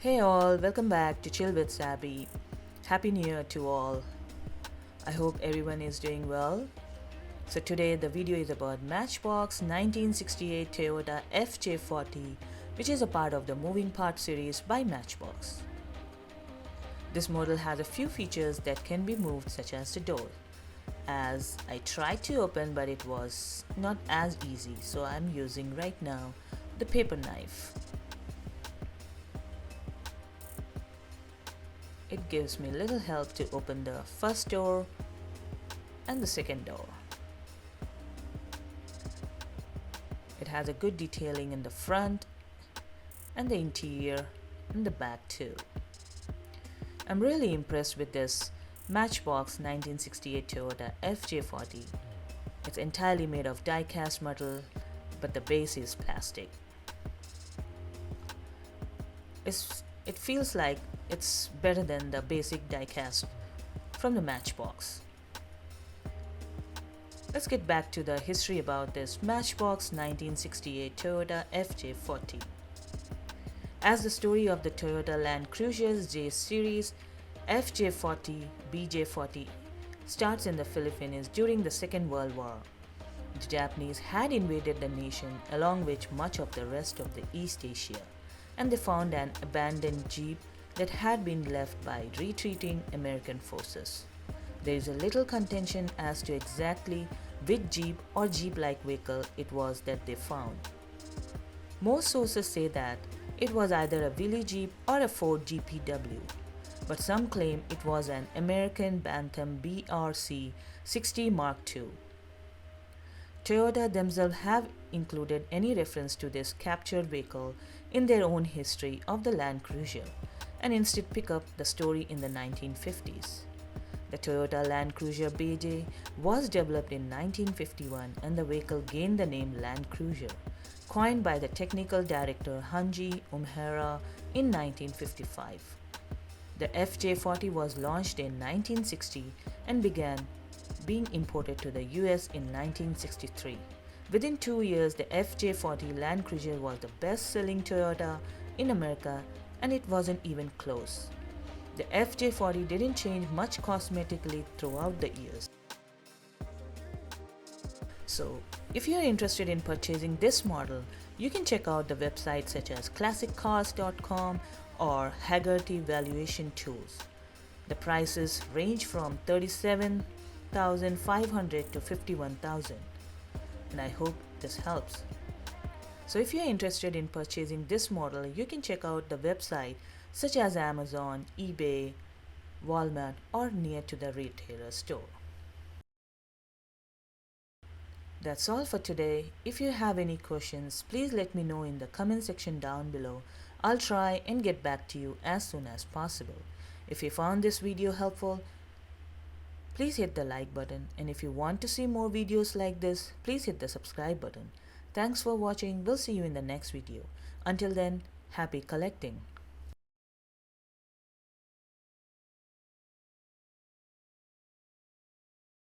Hey all, welcome back to Chill with Sabby. Happy New Year to all. I hope everyone is doing well. So today the video is about Matchbox 1968 Toyota FJ40, which is a part of the moving parts series by Matchbox. This model has a few features that can be moved, such as the door. As I tried to open, but it was not as easy, so I'm using right now the paper knife. It gives me little help to open the first door and the second door. It has a good detailing in the front and the interior and the back too. I'm really impressed with this Matchbox 1968 Toyota FJ40. It's entirely made of die-cast metal, but the base is plastic. It feels like it's better than the basic die-cast from the Matchbox. Let's get back to the history about this Matchbox 1968 Toyota FJ40. As the story of the Toyota Land Cruiser's J series, FJ40 BJ40 starts in the Philippines during the Second World War. The Japanese had invaded the nation along with much of the rest of the East Asia, and they found an abandoned jeep that had been left by retreating American forces. There is a little contention as to exactly which jeep or jeep-like vehicle it was that they found. Most sources say that it was either a Willys Jeep or a Ford GPW, but some claim it was an American Bantam BRC 60 Mark II. Toyota themselves have included any reference to this captured vehicle in their own history of the Land Cruiser, and instead pick up the story in the 1950s. The Toyota Land Cruiser BJ was developed in 1951, and the vehicle gained the name Land Cruiser, coined by the technical director Hanji Umehara in 1955. The FJ40 was launched in 1960 and began being imported to the US in 1963. Within 2 years, the FJ40 Land Cruiser was the best-selling Toyota in America, and it wasn't even close. The FJ40 didn't change much cosmetically throughout the years. So, if you're interested in purchasing this model, you can check out the websites such as classiccars.com or Haggerty Valuation Tools. The prices range from $37,500 to $51,000, and I hope this helps. So if you're interested in purchasing this model, you can check out the website such as Amazon, eBay, Walmart, or near to the retailer store. That's all for today. If you have any questions, please let me know in the comment section down below. I'll try and get back to you as soon as possible. If you found this video helpful, please hit the like button, and if you want to see more videos like this, please hit the subscribe button. Thanks for watching. We'll see you in the next video. Until then, happy collecting.